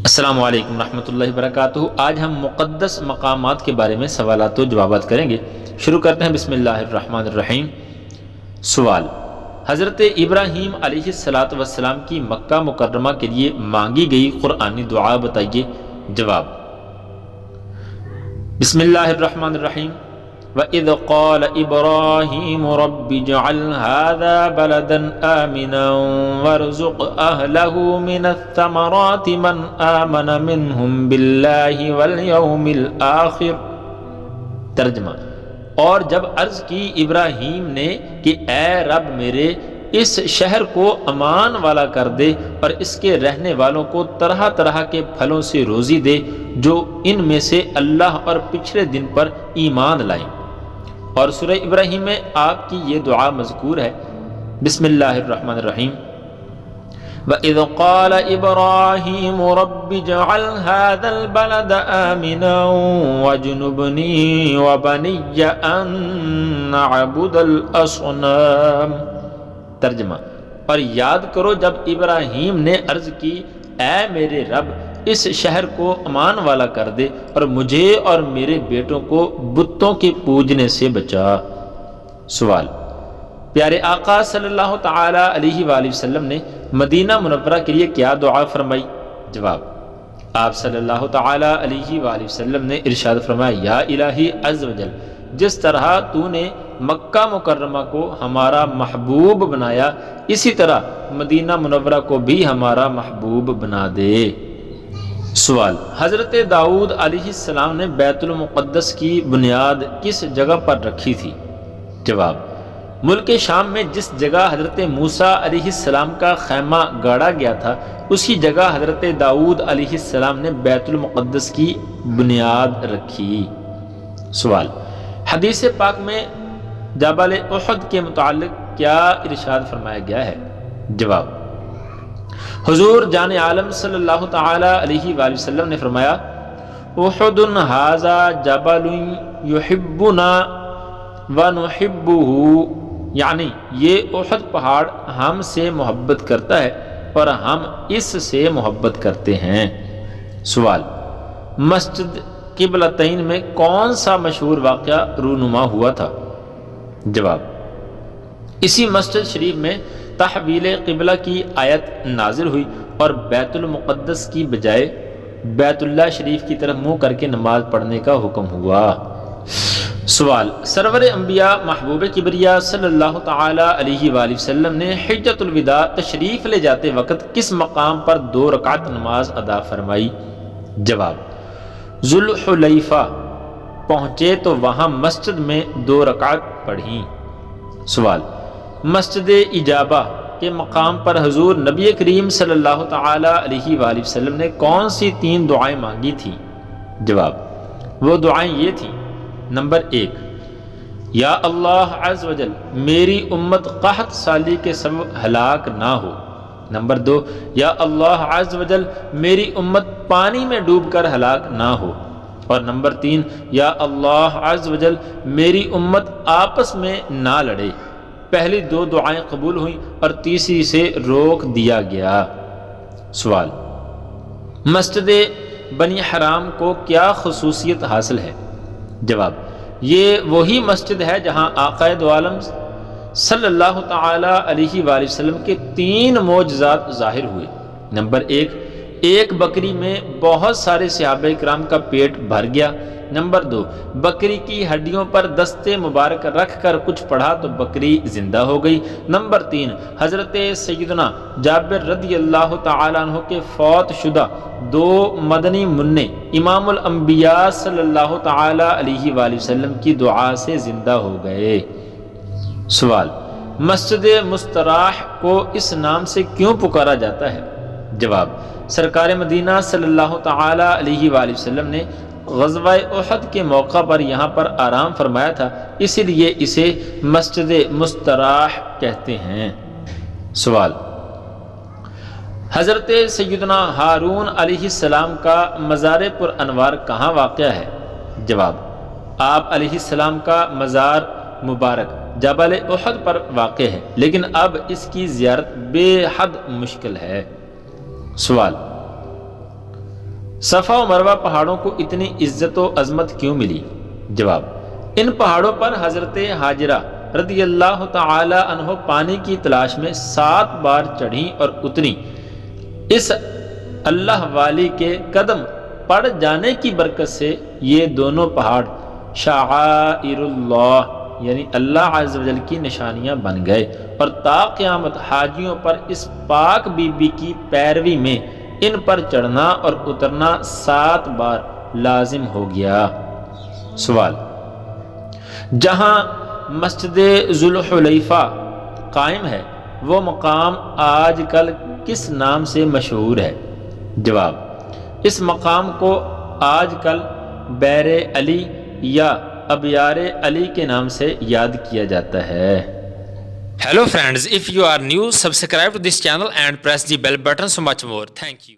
السلام علیکم ورحمۃ اللہ وبرکاتہ۔ آج ہم مقدس مقامات کے بارے میں سوالات و جوابات کریں گے۔ شروع کرتے ہیں بسم اللہ الرحمن الرحیم۔ سوال: حضرت ابراہیم علیہ السلام کی مکہ مکرمہ کے لیے مانگی گئی قرآنی دعا بتائیے۔ جواب: بسم اللہ الرحمن الرحیم۔ وَإِذْ قَالَ إِبْرَاهِيمُ رَبِّ اجْعَلْ هَذَا بَلَدًا آمِنًا وَارْزُقْ أَهْلَهُ مِنَ الثَّمَرَاتِ مَنْ آمَنَ مِنْهُمْ بِاللَّهِ وَالْيَوْمِ الْآخِرِ۔ ترجمہ: اور جب عرض کی ابراہیم نے کہ اے رب میرے، اس شہر کو امان والا کر دے اور اس کے رہنے والوں کو طرح طرح کے پھلوں سے روزی دے جو ان میں سے اللہ اور پچھلے دن پر ایمان لائیں۔ اور سورہ ابراہیم میں آپ کی یہ دعا مذکور ہے۔ بسم اللہ الرحمن الرحیم۔ وَإِذْ قَالَ إِبْرَاهِيمُ رَبِّ اجْعَلْ هَذَا الْبَلَدَ آمِنًا وَاجْنُبْنِي وَبَنِيَّ أَن نَّعْبُدَ الْأَصْنَامَ۔ ترجمہ: اور یاد کرو جب ابراہیم نے عرض کی اے میرے رب، اس شہر کو امان والا کر دے اور مجھے اور میرے بیٹوں کو بتوں کے پوجنے سے بچا۔ سوال: پیارے آقا صلی اللہ تعالی علیہ وآلہ وسلم نے مدینہ منورہ کے لیے کیا دعا فرمائی؟ جواب: آپ صلی اللہ تعالی علیہ وآلہ وسلم نے ارشاد فرمایا، یا الہی عز و جل، جس طرح تو نے مکہ مکرمہ کو ہمارا محبوب بنایا، اسی طرح مدینہ منورہ کو بھی ہمارا محبوب بنا دے۔ سوال: حضرت داؤد علیہ السلام نے بیت المقدس کی بنیاد کس جگہ پر رکھی تھی؟ جواب: ملک شام میں جس جگہ حضرت موسیٰ علیہ السلام کا خیمہ گاڑا گیا تھا، اسی جگہ حضرت داؤد علیہ السلام نے بیت المقدس کی بنیاد رکھی۔ سوال: حدیث پاک میں جبل احد کے متعلق کیا ارشاد فرمایا گیا ہے؟ جواب: حضور جان عالم صلی اللہ تعالی علیہ وآلہ وسلم نے فرمایا، احد ھذا جبل یحبنا ونحبہ، یعنی یہ احد پہاڑ ہم سے محبت کرتا ہے اور ہم اس سے محبت کرتے ہیں۔ سوال: مسجد قبلتین میں کون سا مشہور واقعہ رونما ہوا تھا؟ جواب: اسی مسجد شریف میں تحویل قبلہ کی آیت نازل ہوئی اور بیت المقدس کی بجائے بیت اللہ شریف کی طرف منہ کر کے نماز پڑھنے کا حکم ہوا۔ سوال: سرور انبیاء محبوب کبریا صلی اللہ تعالی علیہ وآلہ وسلم نے حجۃ الوداع تشریف لے جاتے وقت کس مقام پر 2 رکعت نماز ادا فرمائی؟ جواب: ذوالحلیفہ پہنچے تو وہاں مسجد میں 2 رکعت پڑھیں۔ سوال: مسجد اجابہ کے مقام پر حضور نبی کریم صلی اللہ تعالی علیہ وآلہ وسلم نے کون سی 3 دعائیں مانگی تھیں؟ جواب: وہ دعائیں یہ تھیں: نمبر 1، یا اللہ عز و جل میری امت قحط سالی کے سبب ہلاک نہ ہو۔ نمبر 2، یا اللہ عز و جل میری امت پانی میں ڈوب کر ہلاک نہ ہو۔ اور نمبر 3، یا اللہ عز و جل میری امت آپس میں نہ لڑے۔ پہلی 2 دعائیں قبول ہوئیں اور تیسری سے روک دیا گیا۔ سوال: مسجد بنی حرام کو کیا خصوصیت حاصل ہے؟ جواب: یہ وہی مسجد ہے جہاں آقا دو عالم صلی اللہ تعالی علیہ وآلہ وسلم کے 3 معجزات ظاہر ہوئے۔ نمبر 1، ایک بکری میں بہت سارے صحابہ کرام کا پیٹ بھر گیا۔ نمبر 2، بکری کی ہڈیوں پر دست مبارک رکھ کر کچھ پڑھا تو بکری زندہ ہو گئی۔ نمبر 3، حضرت سیدنا جابر رضی اللہ تعالیٰ عنہ کے فوت شدہ 2 مدنی منع امام الانبیاء صلی اللہ تعالی علیہ وآلہ وسلم کی دعا سے زندہ ہو گئے۔ سوال: مسجد مستراح کو اس نام سے کیوں پکارا جاتا ہے؟ جواب: سرکار مدینہ صلی اللہ تعالی علیہ وآلہ وسلم نے غزوہ احد کے موقع پر یہاں پر آرام فرمایا تھا، اسی لیے اسے مسجد مستراح کہتے ہیں۔ سوال: حضرت سیدنا ہارون علیہ السلام کا مزار پر انوار کہاں واقع ہے؟ جواب: آپ علیہ السلام کا مزار مبارک جبل احد پر واقع ہے، لیکن اب اس کی زیارت بے حد مشکل ہے۔ سوال: صفا و مروہ پہاڑوں کو اتنی عزت و عظمت کیوں ملی؟ جواب: ان پہاڑوں پر حضرت ہاجرہ رضی اللہ تعالی عنہ پانی کی تلاش میں 7 بار چڑھیں اور اتریں۔ اس اللہ والی کے قدم پڑ جانے کی برکت سے یہ دونوں پہاڑ شعائر اللہ یعنی اللہ عز و جل کی نشانیاں بن گئے، اور تا قیامت حاجیوں پر اس پاک بی بی کی پیروی میں ان پر چڑھنا اور اترنا 7 بار لازم ہو گیا۔ سوال: جہاں مسجد ذوالحلیفہ قائم ہے وہ مقام آج کل کس نام سے مشہور ہے؟ جواب: اس مقام کو آج کل بیر علی یا ابیار علی کے نام سے یاد کیا جاتا ہے۔ Hello friends, if you are new, subscribe to this channel and press the bell button so much more. Thank you.